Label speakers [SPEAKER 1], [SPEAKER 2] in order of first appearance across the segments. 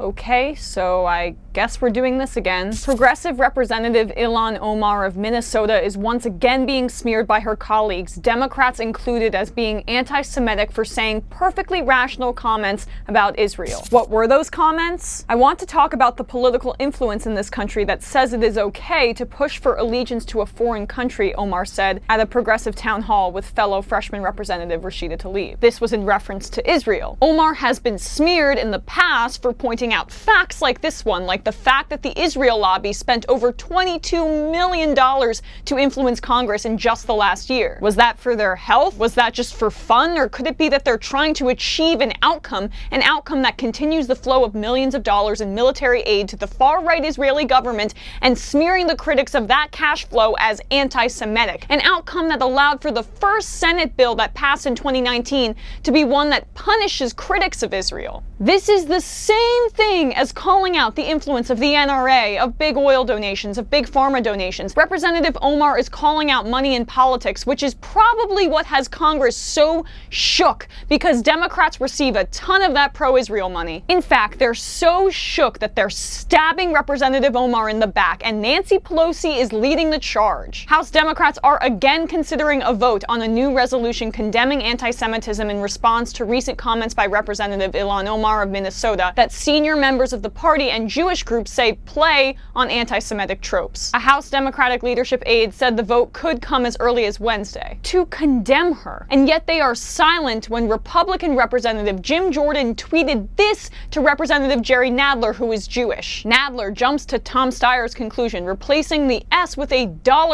[SPEAKER 1] Okay, so I guess we're doing this again. Progressive Representative Ilhan Omar of Minnesota is once again being smeared by her colleagues, Democrats included, as being anti-Semitic for saying perfectly rational comments about Israel. What were those comments? I want to talk about the political influence in this country that says it is okay to push for allegiance to a foreign country, Omar said at a progressive town hall with fellow freshman Representative Rashida Tlaib. This was in reference to Israel. Omar has been smeared in the past for pointing out facts like this one, like the fact that the Israel lobby spent over $22 million to influence Congress in just the last year. Was that for their health? Was that just for fun? Or could it be that they're trying to achieve an outcome that continues the flow of millions of dollars in military aid to the far-right Israeli government and smearing the critics of that cash flow as anti-Semitic? An outcome that allowed for the first Senate bill that passed in 2019 to be one that punishes critics of Israel. This is the same thing as calling out the influence of the NRA, of big oil donations, of big pharma donations. Representative Omar is calling out money in politics, which is probably what has Congress so shook, because Democrats receive a ton of that pro-Israel money. In fact, they're so shook that they're stabbing Representative Omar in the back, and Nancy Pelosi is leading the charge. House Democrats are again considering a vote on a new resolution condemning anti-Semitism in response to recent comments by Representative Ilhan Omar of Minnesota that senior members of the party and Jewish groups say play on anti-Semitic tropes. A House Democratic leadership aide said the vote could come as early as Wednesday to condemn her. And yet they are silent when Republican Representative Jim Jordan tweeted this to Representative Jerry Nadler, who is Jewish. Nadler jumps to Tom Steyer's conclusion, replacing the S with a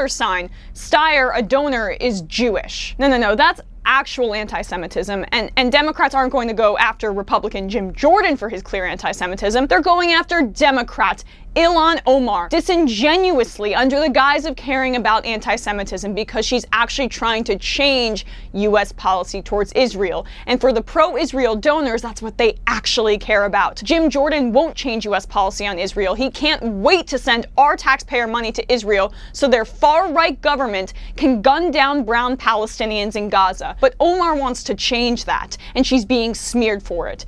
[SPEAKER 1] $sign. Steyer, a donor, is Jewish. No, that's actual anti-Semitism, and Democrats aren't going to go after Republican Jim Jordan for his clear anti-Semitism. They're going after Democrat Ilhan Omar, disingenuously under the guise of caring about anti-Semitism, because she's actually trying to change U.S. policy towards Israel. And for the pro-Israel donors, that's what they actually care about. Jim Jordan won't change U.S. policy on Israel. He can't wait to send our taxpayer money to Israel so their far-right government can gun down brown Palestinians in Gaza. But Omar wants to change that, and she's being smeared for it.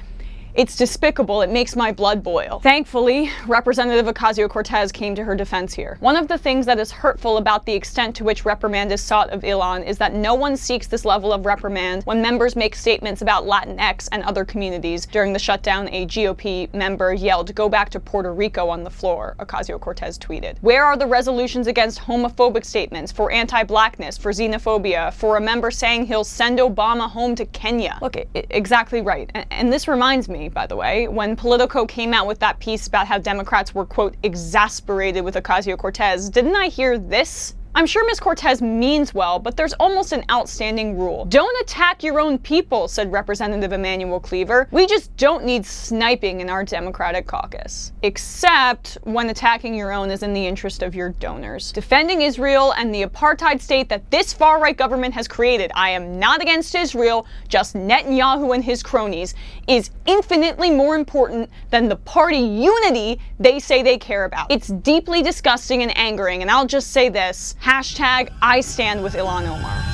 [SPEAKER 1] It's despicable. It makes my blood boil. Thankfully, Representative Ocasio-Cortez came to her defense here. One of the things that is hurtful about the extent to which reprimand is sought of Ilhan is that no one seeks this level of reprimand when members make statements about Latinx and other communities. During the shutdown, a GOP member yelled, "Go back to Puerto Rico" on the floor, Ocasio-Cortez tweeted. Where are the resolutions against homophobic statements, for anti-blackness, for xenophobia, for a member saying he'll send Obama home to Kenya? Look, exactly right. And this reminds me, by the way, when Politico came out with that piece about how Democrats were, quote, exasperated with Ocasio-Cortez, didn't I hear this? I'm sure Ms. Cortez means well, but there's almost an outstanding rule. Don't attack your own people, said Representative Emanuel Cleaver. We just don't need sniping in our Democratic caucus. Except when attacking your own is in the interest of your donors. Defending Israel and the apartheid state that this far-right government has created, I am not against Israel, just Netanyahu and his cronies, is infinitely more important than the party unity they say they care about. It's deeply disgusting and angering, and I'll just say this, #I stand with Ilhan Omar.